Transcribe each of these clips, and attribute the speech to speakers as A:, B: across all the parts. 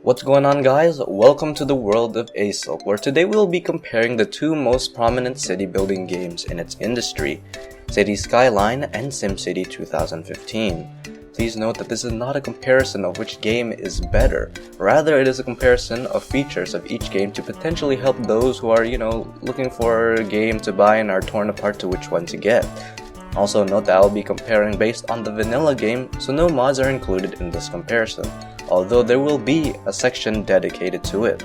A: What's going on, guys? Welcome to the world of Asilk, where today we'll be comparing the two most prominent city building games in its industry, City Skyline and Simcity 2015. Please note that this is not a comparison of which game is better, rather it is a comparison of features of each game to potentially help those who are, looking for a game to buy and are torn apart to which one to get. Also note that I'll be comparing based on the vanilla game, so no mods are included in this comparison, although there will be a section dedicated to it.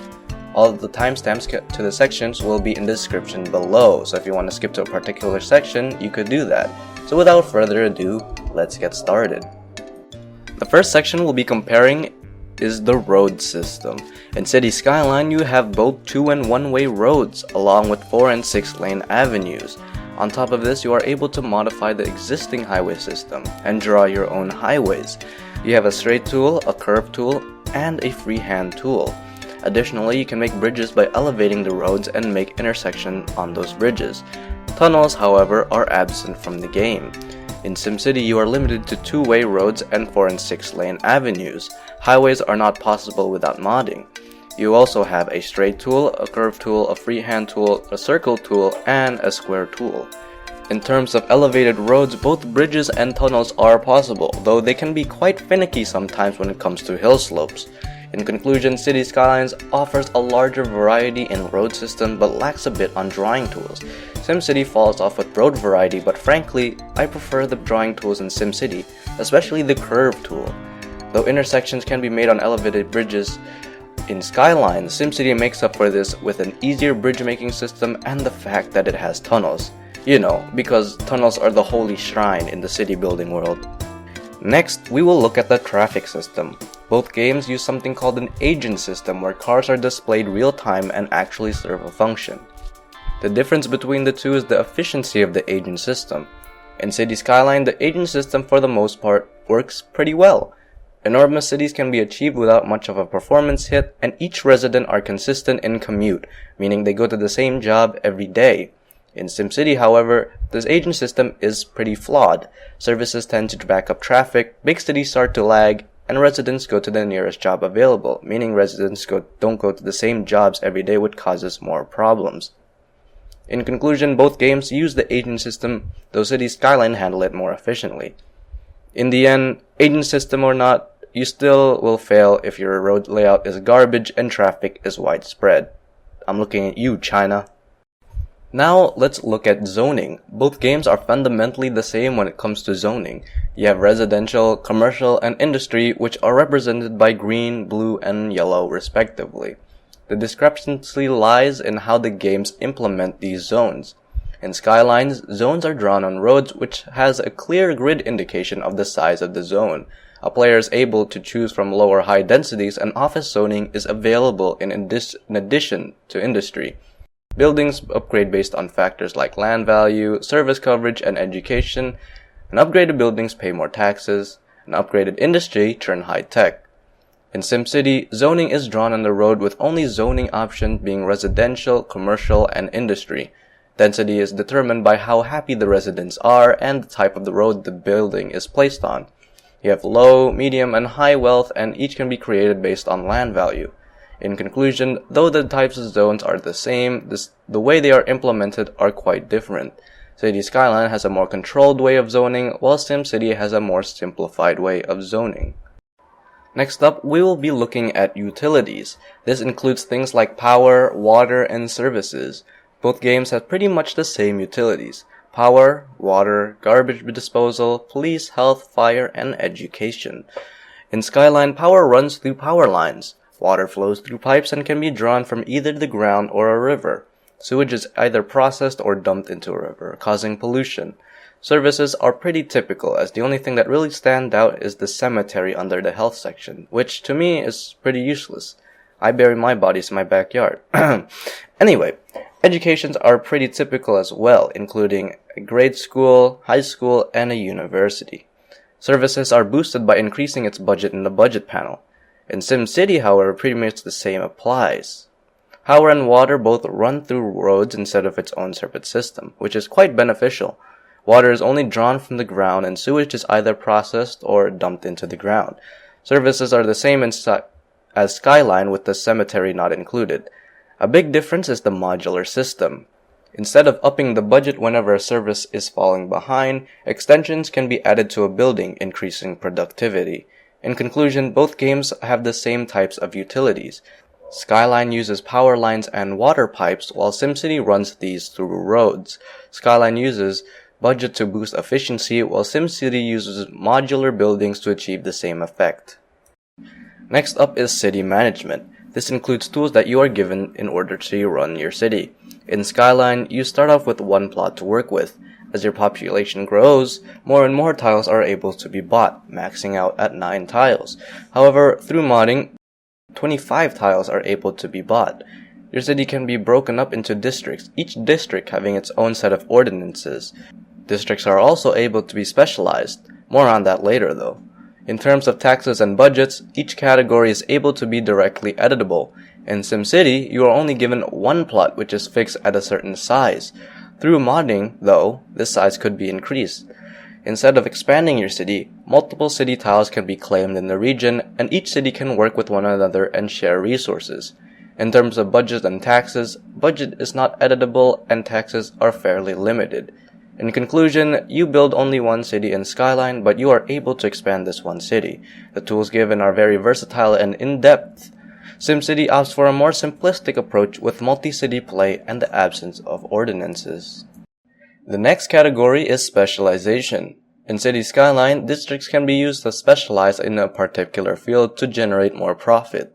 A: All of the timestamps to the sections will be in the description below, so if you want to skip to a particular section, you could do that. So without further ado, let's get started. The first section we'll be comparing is the road system. In City Skyline, you have both 2- and 1-way roads, along with 4- and 6-lane avenues. On top of this, you are able to modify the existing highway system and draw your own highways. You have a straight tool, a curve tool, and a freehand tool. Additionally, you can make bridges by elevating the roads and make intersection on those bridges. Tunnels, however, are absent from the game. In SimCity, you are limited to 2-way roads and 4- and 6-lane avenues. Highways are not possible without modding. You also have a straight tool, a curve tool, a freehand tool, a circle tool, and a square tool. In terms of elevated roads, both bridges and tunnels are possible, though they can be quite finicky sometimes when it comes to hill slopes. In conclusion, City Skylines offers a larger variety in road system but lacks a bit on drawing tools. SimCity falls off with road variety, but frankly, I prefer the drawing tools in SimCity, especially the curve tool. Though intersections can be made on elevated bridges, in Skyline, SimCity makes up for this with an easier bridge making system and the fact that it has tunnels. Because tunnels are the holy shrine in the city building world. Next, we will look at the traffic system. Both games use something called an agent system where cars are displayed real time and actually serve a function. The difference between the two is the efficiency of the agent system. In City Skyline, the agent system for the most part works pretty well. Enormous cities can be achieved without much of a performance hit, and each resident are consistent in commute, meaning they go to the same job every day. In SimCity, however, this agent system is pretty flawed. Services tend to back up traffic, big cities start to lag, and residents go to the nearest job available, meaning residents don't go to the same jobs every day, which causes more problems. In conclusion, both games use the agent system, though City Skyline handle it more efficiently. In the end, agent system or not, you still will fail if your road layout is garbage and traffic is widespread. I'm looking at you, China. Now, let's look at zoning. Both games are fundamentally the same when it comes to zoning. You have residential, commercial, and industry, which are represented by green, blue, and yellow respectively. The discrepancy lies in how the games implement these zones. In Skylines, zones are drawn on roads, which has a clear grid indication of the size of the zone. A player is able to choose from lower high densities, and office zoning is available in addition to industry. Buildings upgrade based on factors like land value, service coverage, and education. And upgraded buildings pay more taxes. An upgraded industry turn high tech. In SimCity, zoning is drawn on the road with only zoning options being residential, commercial, and industry. Density is determined by how happy the residents are and the type of the road the building is placed on. You have low, medium, and high wealth, and each can be created based on land value. In conclusion, though the types of zones are the same, the way they are implemented are quite different. City Skyline has a more controlled way of zoning, while SimCity has a more simplified way of zoning. Next up, we will be looking at utilities. This includes things like power, water, and services. Both games have pretty much the same utilities: power, water, garbage disposal, police, health, fire, and education. In Skyline, power runs through power lines. Water flows through pipes and can be drawn from either the ground or a river. Sewage is either processed or dumped into a river, causing pollution. Services are pretty typical, as the only thing that really stands out is the cemetery under the health section, which to me is pretty useless. I bury my bodies in my backyard. Anyway, educations are pretty typical as well, including a grade school, high school, and a university. Services are boosted by increasing its budget in the budget panel. In SimCity, however, pretty much the same applies. Power and water both run through roads instead of its own separate system, which is quite beneficial. Water is only drawn from the ground, and sewage is either processed or dumped into the ground. Services are the same as Skyline with the cemetery not included. A big difference is the modular system. Instead of upping the budget whenever a service is falling behind, extensions can be added to a building, increasing productivity. In conclusion, both games have the same types of utilities. Skyline uses power lines and water pipes, while SimCity runs these through roads. Skyline uses budget to boost efficiency, while SimCity uses modular buildings to achieve the same effect. Next up is city management. This includes tools that you are given in order to run your city. In Skyline, you start off with one plot to work with. As your population grows, more and more tiles are able to be bought, maxing out at 9 tiles. However, through modding, 25 tiles are able to be bought. Your city can be broken up into districts, each district having its own set of ordinances. Districts are also able to be specialized. More on that later though. In terms of taxes and budgets, each category is able to be directly editable. In SimCity, you are only given one plot which is fixed at a certain size. Through modding, though, this size could be increased. Instead of expanding your city, multiple city tiles can be claimed in the region, and each city can work with one another and share resources. In terms of budget and taxes, budget is not editable and taxes are fairly limited. In conclusion, you build only one city in Skyline, but you are able to expand this one city. The tools given are very versatile and in-depth. SimCity opts for a more simplistic approach with multi-city play and the absence of ordinances. The next category is Specialization. In City Skyline, districts can be used to specialize in a particular field to generate more profit.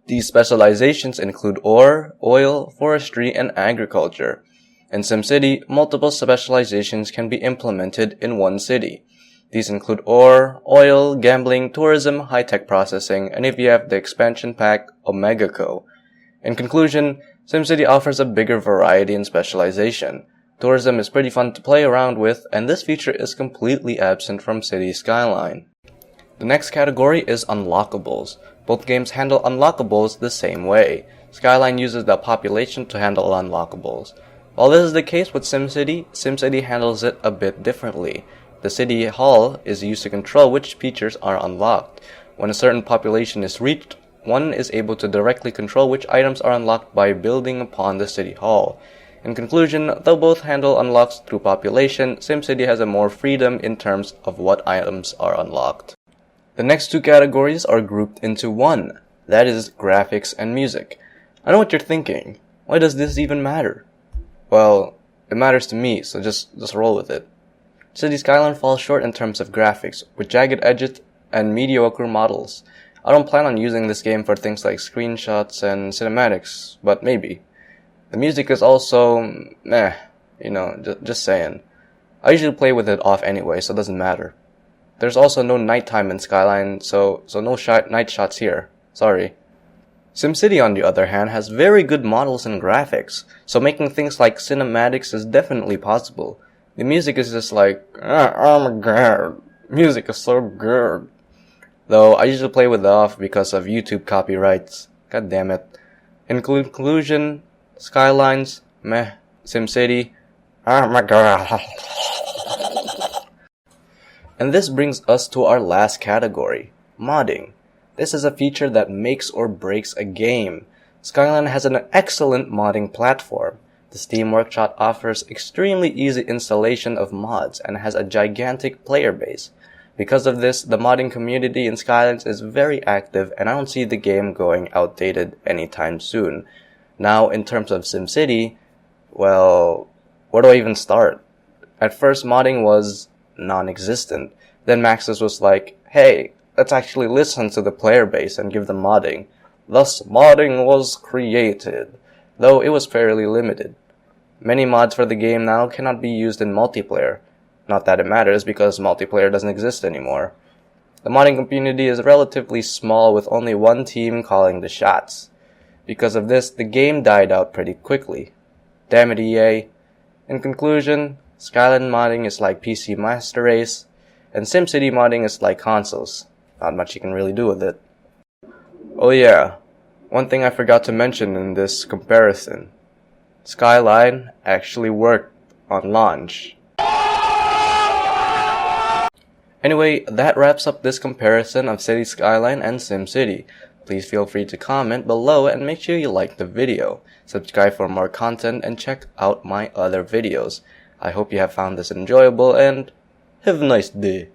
A: These specializations include ore, oil, forestry, and agriculture. In SimCity, multiple specializations can be implemented in one city. These include ore, oil, gambling, tourism, high-tech processing, and if you have the expansion pack, OmegaCo. In conclusion, SimCity offers a bigger variety in specialization. Tourism is pretty fun to play around with, and this feature is completely absent from City Skyline. The next category is Unlockables. Both games handle Unlockables the same way. Skyline uses the population to handle Unlockables. While this is the case with SimCity, SimCity handles it a bit differently. The City Hall is used to control which features are unlocked. When a certain population is reached, one is able to directly control which items are unlocked by building upon the City Hall. In conclusion, though both handle unlocks through population, SimCity has a more freedom in terms of what items are unlocked. The next two categories are grouped into one, that is graphics and music. I know what you're thinking. Why does this even matter? Well, it matters to me, so just roll with it. City Skyline falls short in terms of graphics, with jagged edges and mediocre models. I don't plan on using this game for things like screenshots and cinematics, but maybe. The music is also meh, just saying. I usually play with it off anyway, so it doesn't matter. There's also no nighttime in Skyline, so no night shots here. Sorry. SimCity, on the other hand, has very good models and graphics, so making things like cinematics is definitely possible. The music is just like, oh my god, music is so good. Though I usually play with it off because of YouTube copyrights. God damn it. In conclusion, Skylines, meh. SimCity, oh my god. And this brings us to our last category, modding. This is a feature that makes or breaks a game. Skyline has an excellent modding platform. The Steam Workshop offers extremely easy installation of mods and has a gigantic player base. Because of this, the modding community in Skylines is very active and I don't see the game going outdated anytime soon. Now, in terms of SimCity, well, where do I even start? At first, modding was non-existent. Then Maxis was like, hey, let's actually listen to the player base and give them modding. Thus, modding was created, though it was fairly limited. Many mods for the game now cannot be used in multiplayer. Not that it matters because multiplayer doesn't exist anymore. The modding community is relatively small with only one team calling the shots. Because of this, the game died out pretty quickly. Damn it, EA. In conclusion, Skyline modding is like PC Master Race, and SimCity modding is like consoles. Not much you can really do with it. Oh yeah, one thing I forgot to mention in this comparison. Skyline actually worked on launch. Anyway, that wraps up this comparison of City Skyline and SimCity. Please feel free to comment below and make sure you like the video. Subscribe for more content and check out my other videos. I hope you have found this enjoyable and have a nice day.